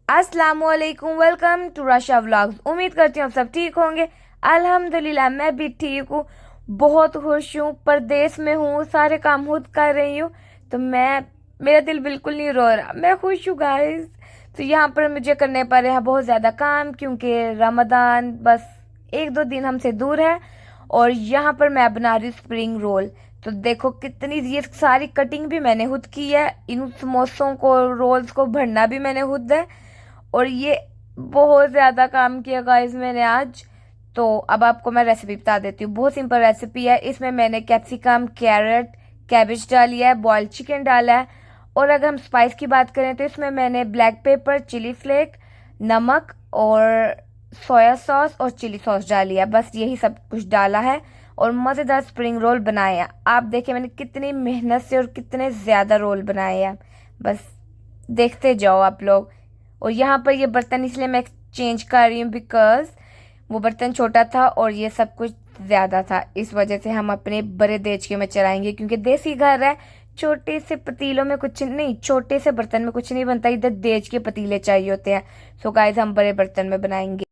अस्सलामुअलैकुम, welcome to रशा vlogs. उम्मीद करती हूँ आप सब ठीक होंगे। अल्हम्दुलिल्लाह मैं भी ठीक हूँ। बहुत खुश हूँ, परदेश में हूँ, सारे काम खुद कर रही हूँ। तो मेरा दिल बिल्कुल नहीं रो रहा, मैं खुश हूँ गाइस। तो यहाँ पर मुझे करने पड़ रहे हैं बहुत ज़्यादा काम, क्योंकि रमज़ान बस एक दो दिन हमसे दूर है। और यहाँ पर मैं बना रही हूँ स्प्रिंग रोल। तो देखो कितनी, ये सारी कटिंग भी मैंने खुद की है, इन समोसों को, रोल्स को भरना भी मैंने खुद है। और ये बहुत ज़्यादा काम किया गाइस मैंने आज। तो अब आपको मैं रेसिपी बता देती हूँ, बहुत सिंपल रेसिपी है। इसमें मैंने कैप्सिकम, कैरेट, कैबेज डाली है, बॉइल्ड चिकन डाला है। और अगर हम स्पाइस की बात करें तो इसमें मैंने ब्लैक पेपर, चिली फ्लेक, नमक और सोया सॉस और चिली सॉस डाली है। बस यही सब कुछ डाला है और मज़ेदार स्प्रिंग रोल बनाए हैं। आप देखिए मैंने कितनी मेहनत से और कितने ज़्यादा रोल बनाए हैं। बस देखते जाओ आप लोग। और यहाँ पर ये बर्तन इसलिए मैं चेंज कर रही हूँ बिकॉज वो बर्तन छोटा था और ये सब कुछ ज़्यादा था। इस वजह से हम अपने बड़े देचके में चलाएंगे, क्योंकि देसी घर है। छोटे से पतीलों में कुछ नहीं, छोटे से बर्तन में कुछ नहीं बनता, इधर देच के पतीले चाहिए होते हैं। सो गाइस हम बड़े बर्तन में बनाएंगे।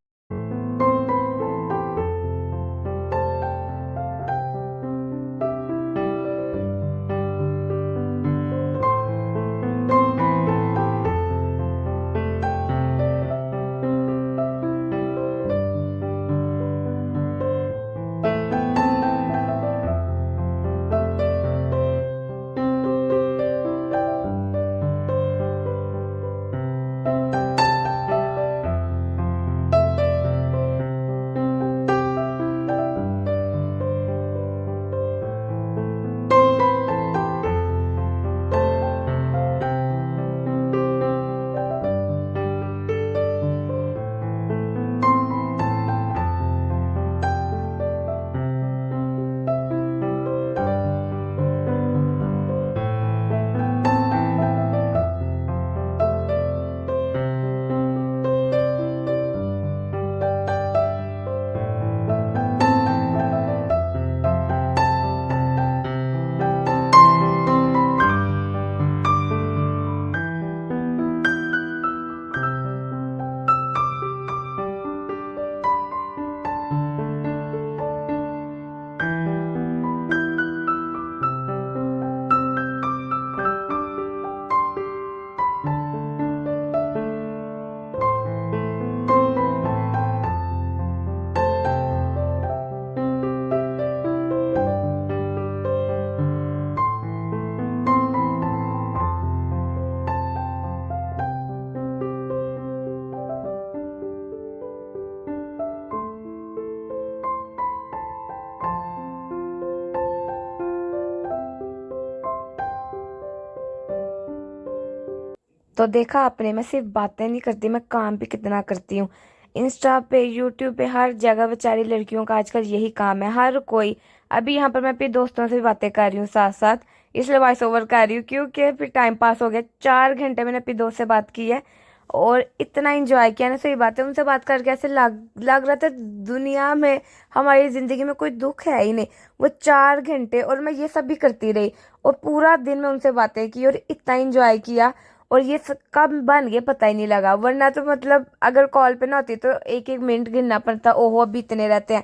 तो देखा आपने, मैं सिर्फ बातें नहीं करती, मैं काम भी कितना करती हूँ। इंस्टा पे, यूट्यूब पे, हर जगह बेचारी लड़कियों का आजकल यही काम है, हर कोई। अभी यहाँ पर मैं अपने दोस्तों से भी बातें कर रही हूँ साथ साथ, इसलिए वॉइस ओवर कर रही हूँ, क्योंकि फिर टाइम पास हो गया। 4 घंटे मैंने अपनी दोस्त से बात की है और इतना इंजॉय किया ना। सही बात है, उनसे बात करके ऐसे लग रहा था दुनिया में, हमारी जिंदगी में कोई दुख है ही नहीं। वो 4 घंटे और मैं ये सब भी करती रही और पूरा दिन मैं उनसे बातें की और इतना इंजॉय किया। और ये कब बन गए पता ही नहीं लगा, वरना तो मतलब अगर कॉल पे ना होती तो एक एक मिनट गिनना पड़ता, ओहो अभी इतने रहते हैं।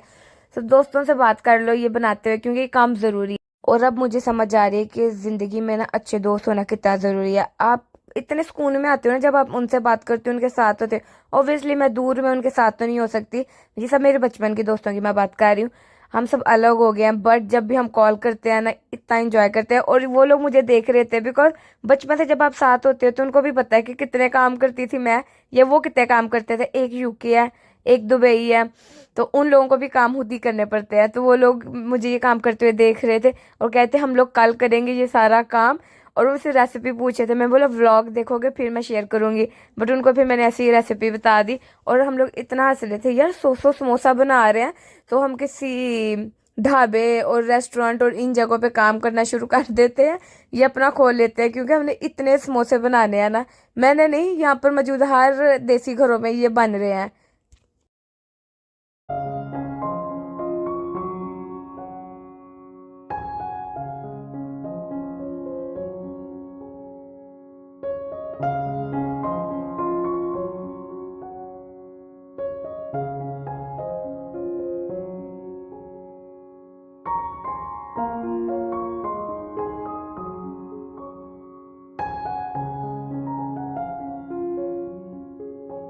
तो दोस्तों से बात कर लो ये बनाते हुए, क्योंकि ये काम जरूरी है। और अब मुझे समझ आ रही है कि जिंदगी में ना अच्छे दोस्त होना कितना जरूरी है। आप इतने सुकून में आते हो ना जब आप उनसे बात करते हो, उनके साथ होते हो। ऑब्वियसली मैं दूर में उनके साथ तो नहीं हो सकती, ये सब मेरे बचपन के दोस्तों की मैं बात कर रही हूँ। हम सब अलग हो गए हैं, बट जब भी हम कॉल करते हैं ना इतना एंजॉय करते हैं। और वो लोग मुझे देख रहे थे, बिकॉज बचपन से जब आप साथ होते हो तो उनको भी पता है कि कितने काम करती थी मैं, या वो कितने काम करते थे। एक यूके है, एक दुबई है, तो उन लोगों को भी काम खुद ही करने पड़ते हैं। तो वो लोग मुझे ये काम करते हुए देख रहे थे और कहते हम लोग कल करेंगे ये सारा काम। और उनसे रेसिपी पूछे थे, मैं बोला व्लॉग देखोगे फिर मैं शेयर करूंगी। बट उनको फिर मैंने ऐसी रेसिपी बता दी और हम लोग इतना हंस रहे थे, यार 100 समोसा बना रहे हैं। तो हम किसी ढाबे और रेस्टोरेंट और इन जगहों पे काम करना शुरू कर देते हैं, ये अपना खोल लेते हैं, क्योंकि हमने इतने समोसे बनाने हैं ना। मैंने नहीं, यहाँ पर मौजूद हर देसी घरों में ये बन रहे हैं।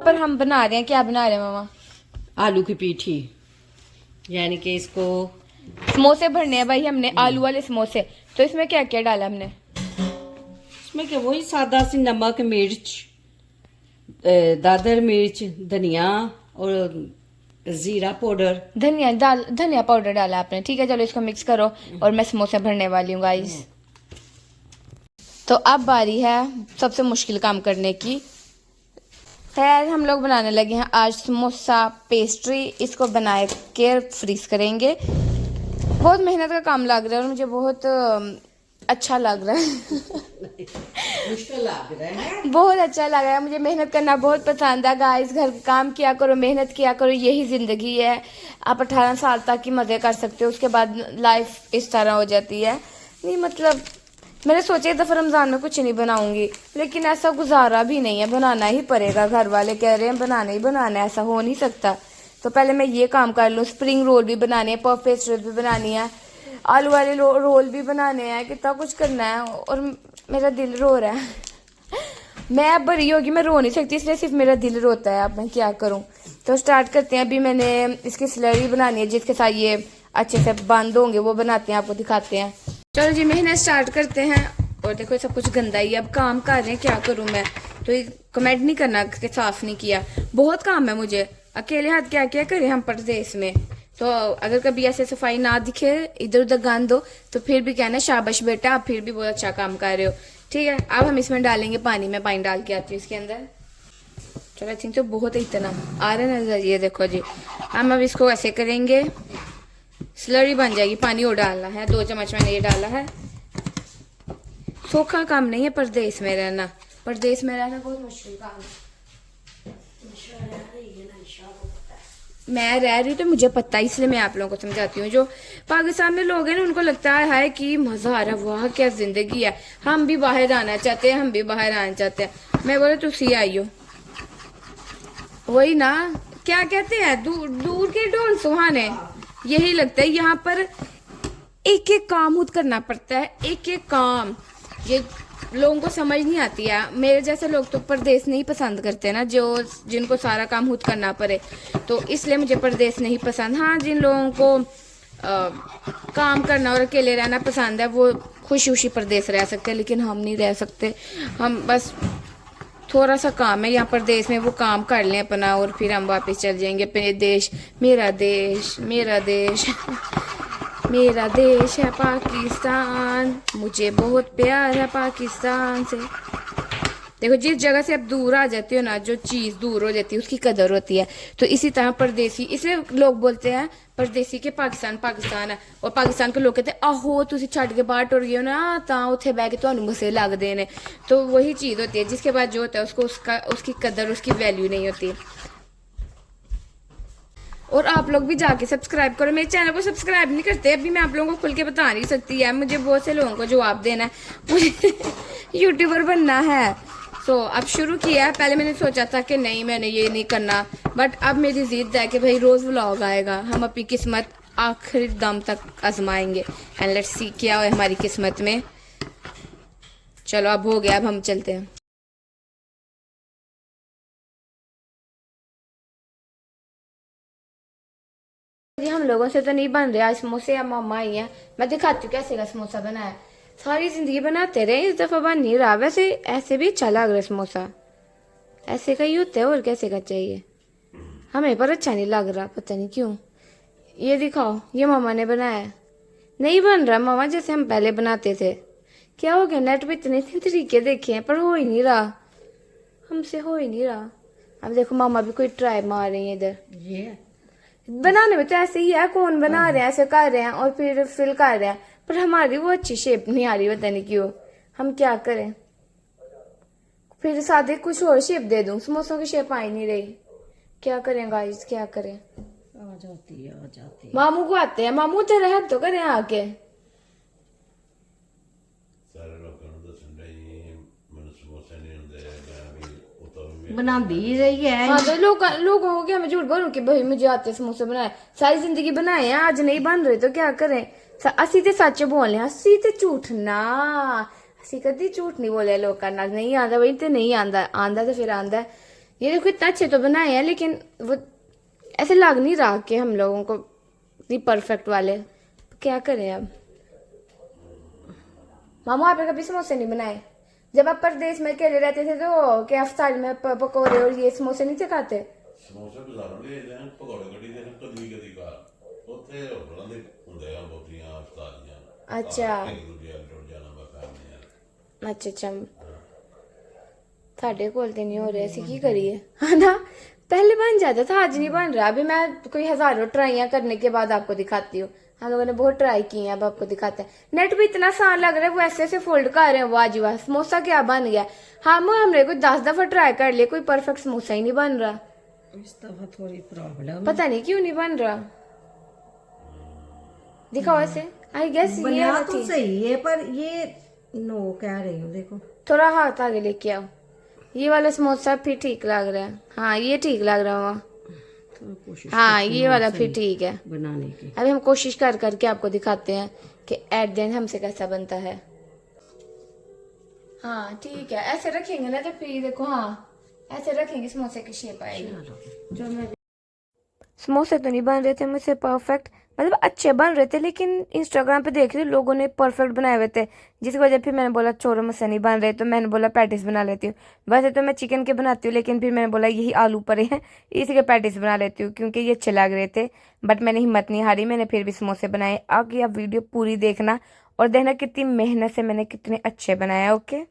पर हम बना रहे हैं, क्या बना रहे हैं मामा? आलू की पीठी, यानी कि इसको समोसे भरने हैं भाई हमने, आलू वाले समोसे। तो इसमें क्या क्या डाला हमने? इसमें क्या वही सादा सी नमक, मिर्च, दादर मिर्च, धनिया और जीरा पाउडर। धनिया पाउडर डाला आपने, ठीक है। चलो इसको मिक्स करो और मैं समोसे भरने वाली हूँ गाइस। तो अब बारी है सबसे मुश्किल काम करने की। खैर हम लोग बनाने लगे हैं आज समोसा पेस्ट्री। इसको बनाए के फ्रीज करेंगे। बहुत मेहनत का काम लग रहा है और मुझे बहुत अच्छा लग रहा है। मुश्किल लग रहा है, बहुत अच्छा लग रहा है। मुझे मेहनत करना बहुत पसंद है गाइस। घर का काम किया करो, मेहनत किया करो, यही जिंदगी है। आप 18 साल तक ही मजे कर सकते हो, उसके बाद लाइफ इस तरह हो जाती है। नहीं मतलब मैंने सोचा एक दफ़ा रमज़ान में कुछ नहीं बनाऊंगी, लेकिन ऐसा गुजारा भी नहीं है, बनाना ही पड़ेगा। घर वाले कह रहे हैं बनाना ही बनाना है, ऐसा हो नहीं सकता। तो पहले मैं ये काम कर लूँ। स्प्रिंग रोल भी बनाने हैं, पफ पेस्ट्री भी बनानी है, आलू वाले रोल भी बनाने हैं, कितना कुछ करना है और मेरा दिल रो रहा है। मैं अब बड़ी होगी, मैं रो नहीं सकती, इसलिए सिर्फ मेरा दिल रोता है। अब मैं क्या करूं? तो स्टार्ट करते हैं। अभी मैंने इसकी स्लरी बनानी है जिसके साथ ये अच्छे से बंद होंगे, वो बनाते हैं, आपको दिखाते हैं। चलो जी मेहनत स्टार्ट करते हैं। और देखो सब कुछ गंदा ही है, अब काम कर रहे हैं, क्या करूं मैं? तो ये कमेंट नहीं करना कि साफ नहीं किया, बहुत काम है मुझे। अकेले हाथ क्या क्या करें हम परदेश में। तो अगर कभी ऐसे सफाई ना दिखे, इधर उधर गंद हो, तो फिर भी कहना शाबाश बेटा, आप फिर भी बहुत अच्छा काम कर रहे हो। ठीक है, अब हम इसमें डालेंगे पानी। मैं पानी डाल के आती हूँ इसके अंदर। चलो आई थिंक तो बहुत इतना आ रहा है नजर, ये देखो जी। हम अब इसको ऐसे करेंगे, स्लरी बन जाएगी। पानी और डालना है, 2 चम्मच मैंने ये डाला है। सोखा काम नहीं है परदेश में रहना, परदेश में रहना बहुत मुश्किल काम है। मैं रह रही हूँ तो मुझे पता है, इसलिए मैं आप लोगों को समझाती हूँ। जो पाकिस्तान में लोग हैं ना, उनको लगता है कि मजा आ रहा है, वाह क्या जिंदगी है, हम भी बाहर आना चाहते हैं, हम भी बाहर आना चाहते हैं। मैं बोले तुसी आई हो, वही ना, क्या कहते हैं, दूर दूर के ढोल सुहाने, यही लगता है। यहाँ पर एक एक काम खुद करना पड़ता है, एक एक काम। ये लोगों को समझ नहीं आती है। मेरे जैसे लोग तो परदेश नहीं पसंद करते ना, जो जिनको सारा काम खुद करना पड़े, तो इसलिए मुझे परदेश नहीं पसंद। हाँ, जिन लोगों को काम करना और अकेले रहना पसंद है, वो खुशी खुशी परदेश रह सकते हैं, लेकिन हम नहीं रह सकते। हम बस थोड़ा सा काम है यहाँ परदेश में, वो काम कर लें अपना और फिर हम वापस चल जाएंगे अपने देश। मेरा देश, मेरा देश मेरा देश है पाकिस्तान, मुझे बहुत प्यार है पाकिस्तान से। देखो जिस जगह से आप दूर आ जाते हो ना, जो चीज दूर हो जाती है उसकी कदर होती है। तो इसी तरह परदेसी, इसलिए लोग बोलते हैं परदेसी के पाकिस्तान पाकिस्तान है, और पाकिस्तान के लोग कहते हैं आहो तुसी छड़ के बाहर टुर गए हो ना, ता उथे बह के तुहानू मसे लगदे ने। तो वही चीज होती है, जिसके बाद जो होता है उसको उसकी कदर, उसकी वैल्यू नहीं होती। और आप लोग भी जाके सब्सक्राइब करो, मेरे चैनल को सब्सक्राइब नहीं करते। अभी मैं आप लोगों को खुल के बता नहीं सकती है, मुझे बहुत से लोगों को जवाब देना है, मुझे यूट्यूबर बनना है। सो अब शुरू किया है। पहले मैंने सोचा था कि नहीं मैंने ये नहीं करना, बट अब मेरी जिद है कि भाई रोज व्लॉग आएगा। हम अपनी किस्मत आखिरी दम तक आजमाएंगे, एंड लेट्स सी क्या है हमारी किस्मत में। चलो अब हो गया, अब हम चलते हैं। हम लोगों से तो नहीं बन रहा आज समोसे, या मामा आई है, मैं दिखाती हूँ कैसे का समोसा बनाया। सारी जिंदगी बनाते रहे, इस दफा बन नहीं रहा। वैसे ऐसे भी अच्छा लग रहा है समोसा, ऐसे का ही होता है, और कैसे का चाहिए हमें, पर अच्छा नहीं लग रहा, पता नहीं क्यों। ये दिखाओ, ये मामा ने बनाया, नहीं बन रहा मामा जैसे हम पहले बनाते थे। क्या हो गया, नेट पे इतने तरीके देखे हैं पर हो ही नहीं रहा, हमसे हो ही नहीं रहा। अब देखो मामा भी कोई ट्राई मार रही है इधर। ये बनाने में तो ऐसे ही है, कौन बना रहे हैं, ऐसे कर रहे हैं और फिर फिल कर रहे हैं, पर हमारी वो अच्छी शेप नहीं आ रही, पता नहीं क्यों। हम क्या करें, फिर सादे कुछ और शेप दे दूं, समोसों की शेप आ ही नहीं रही। क्या करें गाइस, क्या करें? आ जाती है, आ जाती है। मामू को आते हैं, मामू तेरा हाथ तो करें आके। बनाती ही रही है। हाँ तो लोगों को क्या मैं झूठ बोलूं कि भाई मुझे आते समोसे बनाए, सारी जिंदगी बनाए हैं, आज नहीं बन रहे तो क्या करें। असी ते सच बोलने, असी ते झूठ ना, असी कदी झूठ नहीं बोले लोगों नाल। नहीं आंदा भाई ते नहीं आंदा, आंदा तो फिर आंदा। ये देखो इतना अच्छे तो बनाए हैं, लेकिन वो ऐसे लग नहीं रहा कि हम लोगों को इतनी परफेक्ट वाले। क्या करें अब। मामू आपने कभी समोसे नहीं बनाए? जब आप परदेश में अकेले रहते थे तो क्या अफ्तारी में पकौड़े और ये समोसे नहीं थे खाते? ਸਮੋਸੇ ਬਾਜ਼ਾਰੋਂ ਲੈ ਜਾਣ ਪਕੌੜੇ ਕੱਢੀ ਦੇ ਨੇ ਕਦੀ ਕਦੀ ਘਰ ਉੱਥੇ ਹੋਟਲਾਂ ਦੇ ਹੁੰਦੇ ਆ ਬਹੁਤੀਆਂ ਅਫਤਾਰੀਆਂ अच्छा ਇੱਕ ਦੂਜੇ ਨਾਲ ਟੁੱਟ ਜਾਣਾ ਵਾ ਫੈਮਲੀਆਂ अच्छा अच्छा ਤੁਹਾਡੇ ਕੋਲ ਤੇ ਨਹੀਂ ਹੋ ਰਿਹਾ ਸੀ, ਕੀ ਕਰੀਏ है ना। पहले बन जाता था, आज नहीं बन रहा। अभी मैं कोई हजारों ट्राइयां करने के बाद आपको दिखाती हूँ। हम लोगों ने बहुत ट्राई की है, अब आपको दिखाते हैं। नेट भी इतना आसान लग रहा है, वो ऐसे ऐसे फोल्ड कर रहे हैं, वो आज वाह समोसा क्या बन गया। हमने कोई 10 दफा ट्राई कर लिया, कोई परफेक्ट समोसा ही नहीं बन रहा। इस दफा थोड़ी प्रॉब्लम पता नहीं क्यों नहीं बन रहा। दिखाओ ऐसे, आई गेस ये बना वाला तो ठीक। सही है, पर ये नो कह रही हूँ, देखो थोड़ा हाथ आगे लेके आओ। ये वाला समोसा फिर ठीक लग रहा है, हाँ ये ठीक लग रहा है। थोड़ा कोशिश हाँ करती ये हूँ वाला सही फिर ठीक है। बनाने की। अभी हम कोशिश कर करके आपको दिखाते हैं कि एट द एंड हमसे कैसा बनता है। हाँ ठीक है, ऐसे रखेंगे ना तो फिर देखो, हाँ ऐसे रखेंगे समोसे की शेप आएगी। जो मैं समोसे तो नहीं बन रहे थे मुझसे परफेक्ट, मतलब अच्छे बन रहे थे, लेकिन इंस्टाग्राम पे देख रहे लोगों ने परफेक्ट बनाए हुए थे, जिसकी वजह फिर मैंने बोला छोड़ो मुझसे नहीं बन रहे, तो मैंने बोला पैटिस बना लेती हूँ। वैसे तो मैं चिकन के बनाती हूँ, लेकिन फिर मैंने बोला यही आलू पड़े हैं, इसी के पैटिस बना लेती हूँ, क्योंकि ये अच्छे लग रहे थे। बट मैंने हिम्मत नहीं हारी, मैंने फिर भी समोसे बनाए। आगे आप वीडियो पूरी देखना और देखना कितनी मेहनत से मैंने कितने अच्छे बनाए। ओके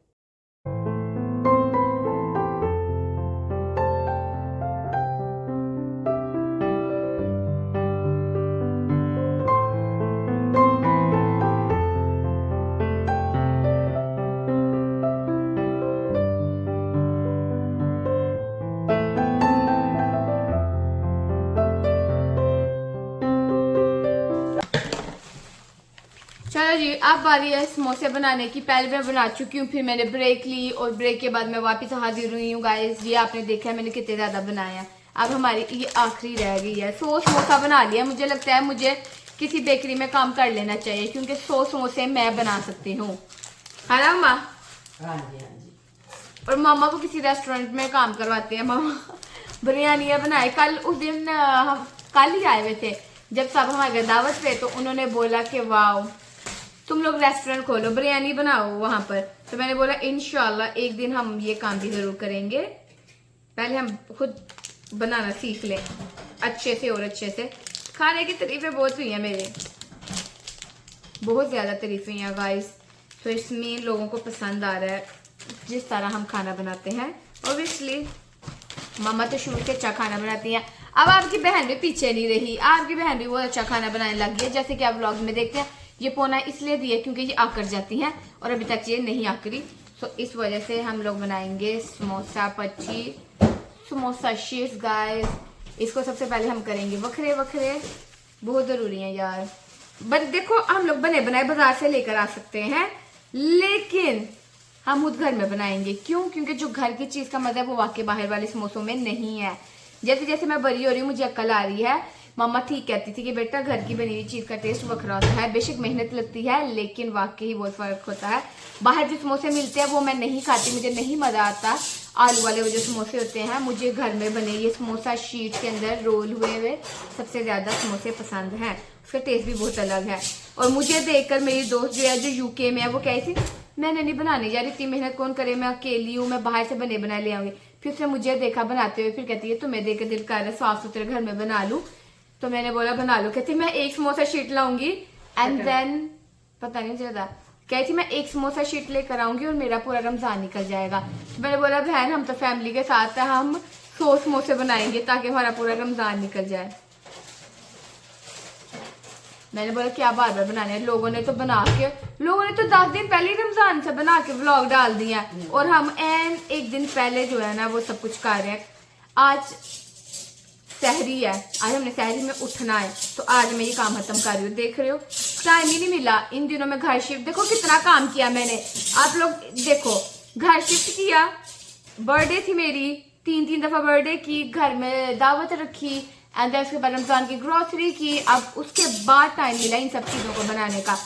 चलो जी, अब बारी है समोसे बनाने की। पहले मैं बना चुकी हूँ, फिर मैंने ब्रेक ली और ब्रेक के बाद मैं वापस हाजिर हुई हूँ। गाइस ये आपने देखा है मैंने कितने ज्यादा बनाया। अब हमारी ये आखिरी रह गई है। 100 समोसा बना लिया। मुझे लगता है मुझे किसी बेकरी में काम कर लेना चाहिए, क्योंकि 100 समोसे मैं बना सकती हूँ, है ना मामा? हाँ जी, हाँ जी। और मामा को किसी रेस्टोरेंट में काम करवाते हैं। मामा बिरयानियाँ बनाए। कल उस दिन हम कल ही आए हुए थे, जब सब हमारे घर दावत पे, तो उन्होंने बोला कि वाह तुम लोग रेस्टोरेंट खोलो, बिरयानी बनाओ वहां पर। तो मैंने बोला इंशाल्लाह एक दिन हम ये काम भी जरूर करेंगे। पहले हम खुद बनाना सीख लें अच्छे से, और अच्छे से। खाने की तारीफें बहुत हुई हैं मेरे, बहुत ज्यादा तारीफें हैं गाइस। तो इसमें लोगों को पसंद आ रहा है जिस तरह हम खाना बनाते हैं। ऑब्वियसली मामा तो शुरू से अच्छा खाना बनाती हैं। अब आपकी बहन भी पीछे नहीं रही, आपकी बहन भी बहुत अच्छा खाना बनाने लग गई है, जैसे कि आप व्लॉग में देखते हैं। ये पोना इसलिए दिया क्योंकि ये आकर जाती हैं और अभी तक ये नहीं आकरी, तो इस वजह से हम लोग बनाएंगे समोसा पच्ची, समोसा शीट्स गाइस। इसको सबसे पहले हम करेंगे वखरे वखरे, बहुत जरूरी है यार। बट देखो हम लोग बने बनाए बाजार से लेकर आ सकते हैं, लेकिन हम खुद घर में बनाएंगे। क्यों? क्योंकि जो घर की चीज का मजा है वो वाकई बाहर वाले समोसों में नहीं है। जैसे जैसे मैं बड़ी हो रही हूँ मुझे अक्ल आ रही है। मामा ठीक कहती थी कि बेटा घर की बनी हुई चीज का टेस्ट वखरा होता है, बेशक मेहनत लगती है लेकिन वाकई ही बहुत फर्क होता है। बाहर जो समोसे मिलते हैं वो मैं नहीं खाती, मुझे नहीं मजा आता। आलू वाले वो जो समोसे होते हैं, मुझे घर में बने ये समोसा शीट के अंदर रोल हुए हुए सबसे ज्यादा समोसे पसंद हैं। उसका टेस्ट भी बहुत अलग है। और मुझे देखकर मेरी दोस्त जो है जो यूके में है वो कही थी मैंने नहीं बनाने यार, इतनी मेहनत कौन करे, मैं अकेली हूँ, मैं बाहर से बने बनाए ले आऊंगी। फिर उसने मुझे देखा बनाते हुए, फिर कहती है तुम्हें देख के दिल कर रहा है साफ सुथरे घर में बना लूं। तो मैंने बोला बना लो। कहती मैं एक समोसा शीट लाऊंगी एंड देन पता नहीं ज्यादा कहती मैं एक समोसा शीट लेकर आऊंगी और मेरा पूरा रमजान निकल जाएगा। तो मैंने बोला बहन हम तो फैमिली के साथ है, हम 100 समोसे बनाएंगे ताकि हमारा पूरा रमजान निकल जाए। मैंने बोला क्या बार बार बनाने, लोगों ने तो 10 दिन पहले ही रमजान से बना के व्लॉग डाल दिया और हम एन एक दिन पहले जो है ना वो सब कुछ कर रहे हैं। आज सहरी है, आज हमने सहरी में उठना है, तो आज मैं ये काम खत्म कर रही हूँ। देख रहे हो टाइम ही नहीं मिला इन दिनों में। घर शिफ्ट देखो कितना काम किया मैंने, आप लोग देखो घर शिफ्ट किया, बर्थडे थी मेरी, 3 दफा बर्थडे की, घर में दावत रखी एंड उसके बाद रमजान की ग्रोसरी की। अब उसके बाद टाइम मिला इन सब चीजों को बनाने का,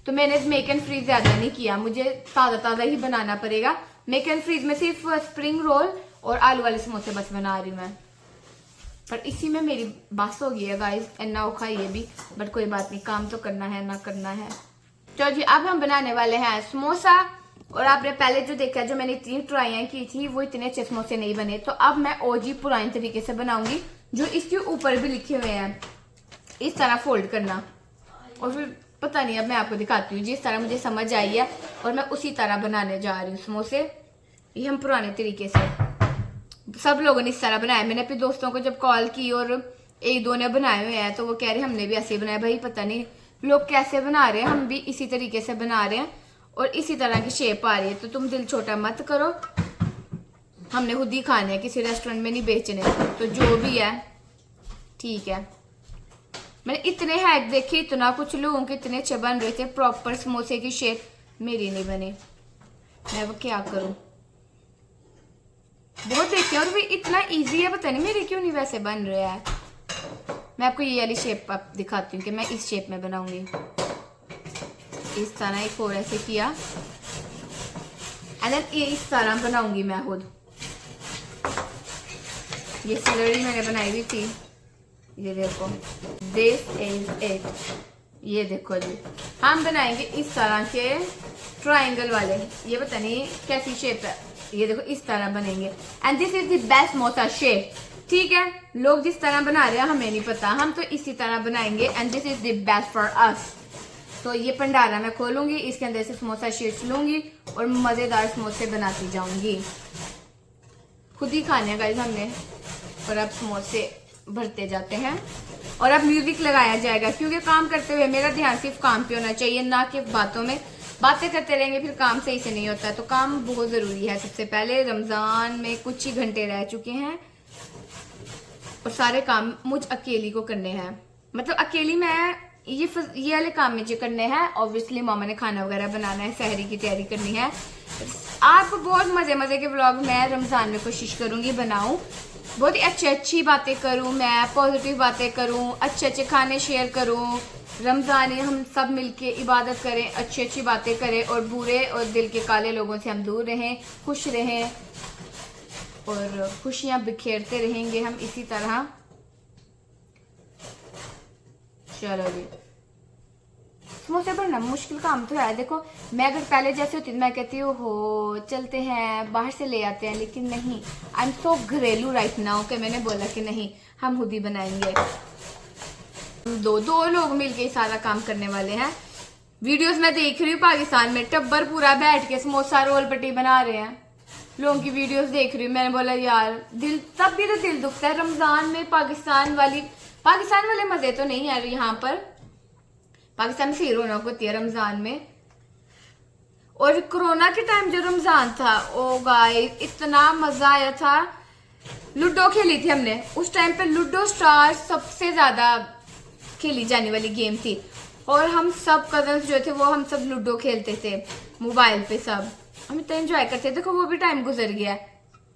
तो मैंने मेक एंड फ्रीज ज्यादा नहीं किया, मुझे ताजा ताजा ही बनाना पड़ेगा। मेक एंड फ्रीज में सिर्फ स्प्रिंग रोल और आलू वाले समोसे बस बना रही हूँ मैं। पर इसी में मेरी बस हो गई है गाइस, इतना औखा ये भी, बट कोई बात नहीं, काम तो करना है ना करना है। तो जी अब हम बनाने वाले हैं समोसा। और आपने पहले जो देखा, जो मैंने 3 ट्राइयां की थी, वो इतने अच्छे समोसे नहीं बने। तो अब मैं ओजी पुराने तरीके से बनाऊंगी, जो इसके ऊपर भी लिखे हुए हैं, इस तरह फोल्ड करना। और फिर पता नहीं, अब मैं आपको दिखाती हूँ जिस तरह मुझे समझ आई है, और मैं उसी तरह बनाने जा रही हूँ समोसे। ये हम पुराने तरीके से, सब लोगों ने इस तरह बनाया। मैंने अपने दोस्तों को जब कॉल की और एक दो ने बनाए हुए हैं, तो वो कह रहे हमने भी ऐसे ही बनाया। भाई पता नहीं लोग कैसे बना रहे हैं, हम भी इसी तरीके से बना रहे हैं और इसी तरह की शेप आ रही है। तो तुम दिल छोटा मत करो, हमने खुद ही खाने हैं, किसी रेस्टोरेंट में नहीं बेचने। तो जो भी है ठीक है। मैंने इतने हैक देखे, इतना कुछ लोगों के इतने अच्छे बन रहे थे, प्रॉपर समोसे की शेप, मेरी नहीं बने। मैं वो क्या करूं, बहुत देखे और भी इतना इजी है, पता नहीं मेरे क्यों नहीं वैसे बन रहा है। मैं आपको ये वाली शेप अब दिखाती हूँ कि मैं इस शेप में बनाऊंगी। इस तरह एक और ऐसे किया, एंड देन ये इस तरह बनाऊंगी मैं खुद। ये सिलड़ी मैंने बनाई हुई थी, ये देखो, दिस इज इट। ये देखो जी, हम बनाएंगे इस तरह के ट्रायंगल वाले। ये पता नहीं कैसी शेप है, ये देखो इस तरह बनेंगे, and this is the best samosa shape. ठीक है, लोग जिस तरह बना रहे हैं हमें नहीं पता, हम तो इसी तरह बनाएंगे, and this is the best for us. तो ये पंडारा मैं खोलूंगी, इसके अंदर से समोसा शीट्स लूंगी और मजेदार समोसे बनाती जाऊंगी। खुद ही खाने गाइस हमने, और अब समोसे भरते जाते हैं। और अब म्यूजिक लगाया जाएगा, क्योंकि काम करते हुए मेरा ध्यान सिर्फ काम पे होना चाहिए, ना कि बातों में। बातें करते रहेंगे फिर काम सही से नहीं होता है। तो काम बहुत जरूरी है। सबसे पहले रमजान में कुछ ही घंटे रह चुके हैं और सारे काम मुझ अकेली को करने हैं, मतलब अकेली मैं ये वाले काम मुझे करने हैं। ऑब्वियसली मामा ने खाना वगैरह बनाना है, सहरी की तैयारी करनी है। आपको बहुत मजे मजे के व्लॉग मैं रमजान में कोशिश करूंगी बनाऊं, बहुत ही अच्छी बातें करूं, मैं पॉजिटिव बातें करूं, अच्छे खाने शेयर करूं। रमजान हम सब मिलके इबादत करें, अच्छी बातें करें, और बुरे और दिल के काले लोगों से हम दूर रहें, खुश रहें और खुशियां बिखेरते रहेंगे हम इसी तरह। चलो जी, समोसे बनना मुश्किल काम तो है। देखो मैं अगर पहले जैसे होती मैं कहती हूँ हो चलते हैं बाहर से ले आते हैं, लेकिन नहीं, आई एम सो घरेलू राइट नाउ कि मैंने बोला कि नहीं हम खुद ही बनाएंगे। दो लोग मिलके सारा काम करने वाले हैं। वीडियोस में देख रही हूँ पाकिस्तान में टब्बर पूरा बैठ के समोसा रोल पट्टी बना रहे हैं, लोगों की वीडियोस देख रही हूँ। मैंने बोला यार दिल, तब भी तो दिल दुखता है। रमजान में पाकिस्तान वाले मजे तो नहीं है यहाँ पर, पाकिस्तान में सही रौनक होती है रमजान में। और कोरोना के टाइम जो रमजान था, ओ गाइस इतना मजा आया था। लूडो खेली थी हमने उस टाइम पे, लूडो स्टार सबसे ज्यादा खेली जाने वाली गेम थी। और हम सब कजन्स जो थे वो हम सब लूडो खेलते थे मोबाइल पे, सब हम इतना एंजॉय करते थे। देखो वो भी टाइम गुजर गया,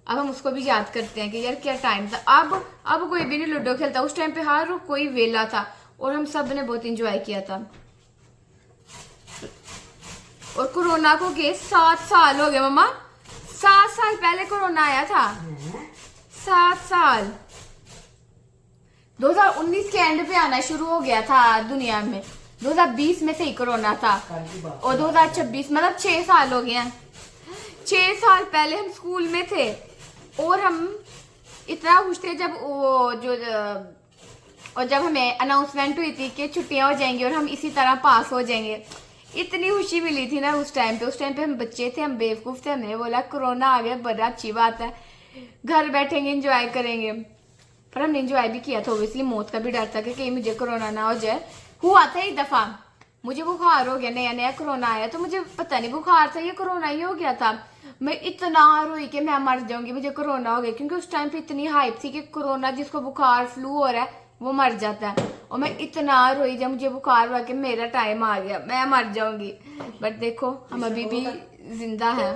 अब हम उसको भी याद करते हैं कि यार क्या टाइम था। अब कोई भी नहीं लूडो खेलता, उस टाइम पे हर कोई वेला था और हम सब ने बहुत एंजॉय किया था। और कोरोना को गए 7 साल हो गए मम्मा, 7 साल पहले कोरोना आया था, 7 साल। 2019 के एंड पे आना शुरू हो गया था दुनिया में, 2020 में से ही कोरोना था, और 2026 मतलब 6 साल हो गए हैं। 6 साल पहले हम स्कूल में थे और हम इतना खुश थे जब हमें अनाउंसमेंट हुई थी कि छुट्टियां हो जाएंगी और हम इसी तरह पास हो जाएंगे। इतनी खुशी मिली थी ना उस टाइम पे हम बच्चे थे, हम बेवकूफ थे, हमने बोला कोरोना आ गया बड़ा अच्छी बात है, घर बैठेंगे एंजॉय करेंगे। पर हमने एंजॉय भी किया था, ऑब्वियसली मौत का भी डर था कि कहीं मुझे कोरोना ना हो जाए। हुआ था एक दफा, मुझे बुखार हो गया, नया कोरोना आया, तो मुझे पता नहीं बुखार था या कोरोना ही हो गया था। मैं इतना रोई कि मैं मर जाऊंगी, मुझे कोरोना हो गया, क्योंकि उस टाइम पे इतनी हाइप थी कि कोरोना जिसको बुखार फ्लू हो रहा है वो मर जाता है। और मैं इतना रोई जब मुझे बुखार हुआ कि मेरा टाइम आ गया, मैं मर जाऊंगी। बट देखो हम अभी भी जिंदा हैं।